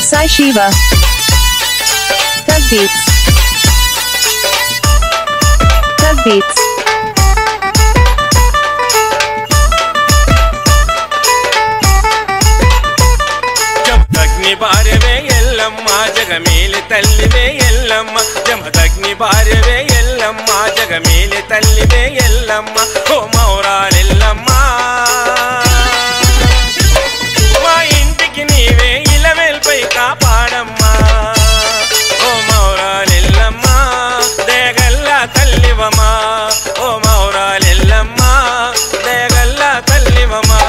Sai Shiva. Tug Beats. Tug Beats. Jamadagni बारवे Yellamma जगमेले तल्लिवे Yellamma Jamadagni बारवे Yellamma जगमेले तल्लिवे Yellamma ओ मौरालेल्लम्मा మా ఇంటికి నీవే ఇలవేల్పై కాపాడమ్మా ఓ మౌరాలెల్లమ్మా దేగల్ల తల్లివమా ఓ మౌరాలెల్లమ్మా దేగల్ల తల్లివమా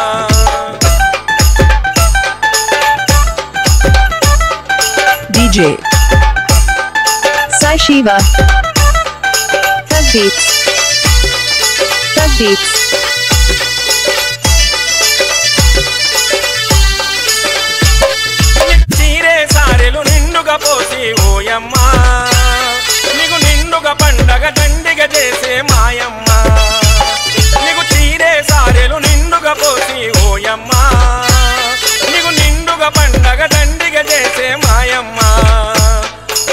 DJ Sai Shiva. Tug Beats. Tug Beats. చీరే సారెలు నిండుగా పోసి ఓయమ్మా నీకు నిండుగా పండగ దండిగా చేసే మాయమ్మ నీకు చీరే సారెలు నిండుగా పోసి ఓయమ్మా నీకు నిండుగా పండగ దండిగా చేసే మాయమ్మ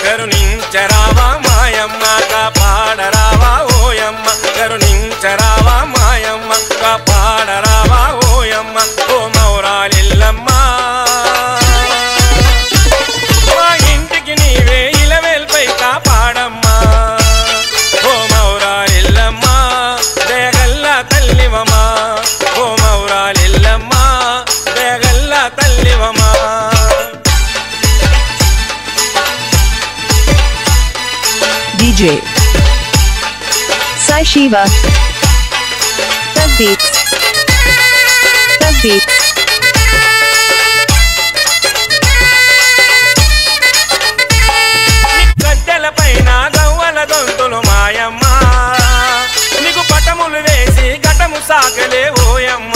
కరుణించరావా మాయమ్మ కాపాడరావా ఓయమ్మ కరుణించరావా మాయమ్మ కాపాడరావా ఓయమ్మ ఓ మౌరాలెల్లమ్మ మా ఇంటికి నీవే ఇలవేల్పై కాపాడమ్మా ఓ మౌరాలెల్లమ్మ దేగల్ల తల్లివమా ఓ మౌరాలెల్లమ్మ దేగల్ల తల్లివమా DJ Sai Shiva. Tug Beats. Tug Beats. గడ్డల పైన గవ్వల దొంతులు మాయమ్మ నీకు పటములు వేసి ఘటము సాకలే ఓయమ్మ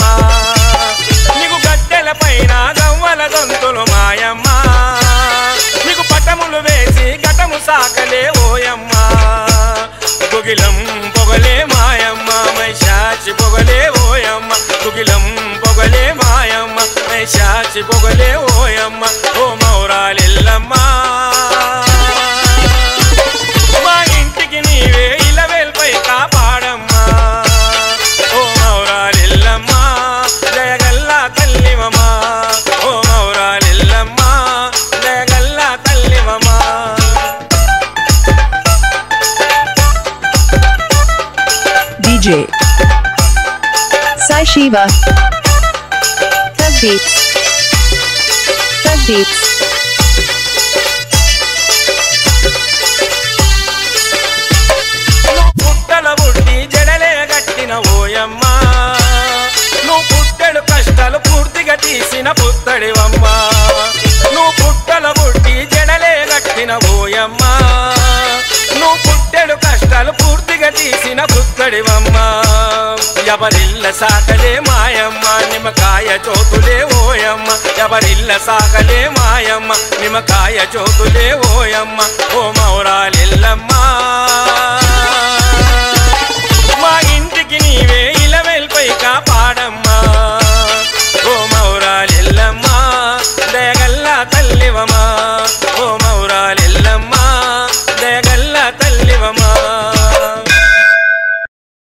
నీకు గడ్డల పైన గవ్వల దొంతులు మాయమ్మ నీకు పటములు వేసి ఘటము సాకలే ఓయమ్మ గుగిలం పొగలే మాయమ్మ మైషాచి పొగలే ఓయమ్మ గుగిలం పొగలే మాయమ్మ మైషాచి పొగలే ఓయమ్మ ఓ మౌరాలెల్లమ్మ మా ఇంటికి నీవే ఇలవేల్పై కాపాడమ్మా ఓ మౌరాలెల్లమ్మ దయగల్ల తల్లివమా ఓ మౌరాలెల్లమ్మ దయగల్ల తల్లివమా DJ Sai Shiva. Tug Beats. Tug Beats. నువ్వు పుట్టల బుట్టి జడలే గట్టిన ఓయమ్మ నువ్వు పుట్టెడు కష్టాలు పూర్తిగా తీసిన పుత్తడివమ్మ నువ్వు పుట్టల బుట్టి జడలే గట్టిన ఓయమ్మ నువ్వు పుట్టెడు కష్టాలు పూర్తిగా తీసిన పుత్తడివమ్మ ఎవరిల్ల సాకలే మాయమ్మ నిమ్మకాయ చోతులే ఓయమ్మ ఎవరిల్ల సాకలే మాయమ్మ నిమ్మకాయ చోతులే ఓయమ్మ ఓ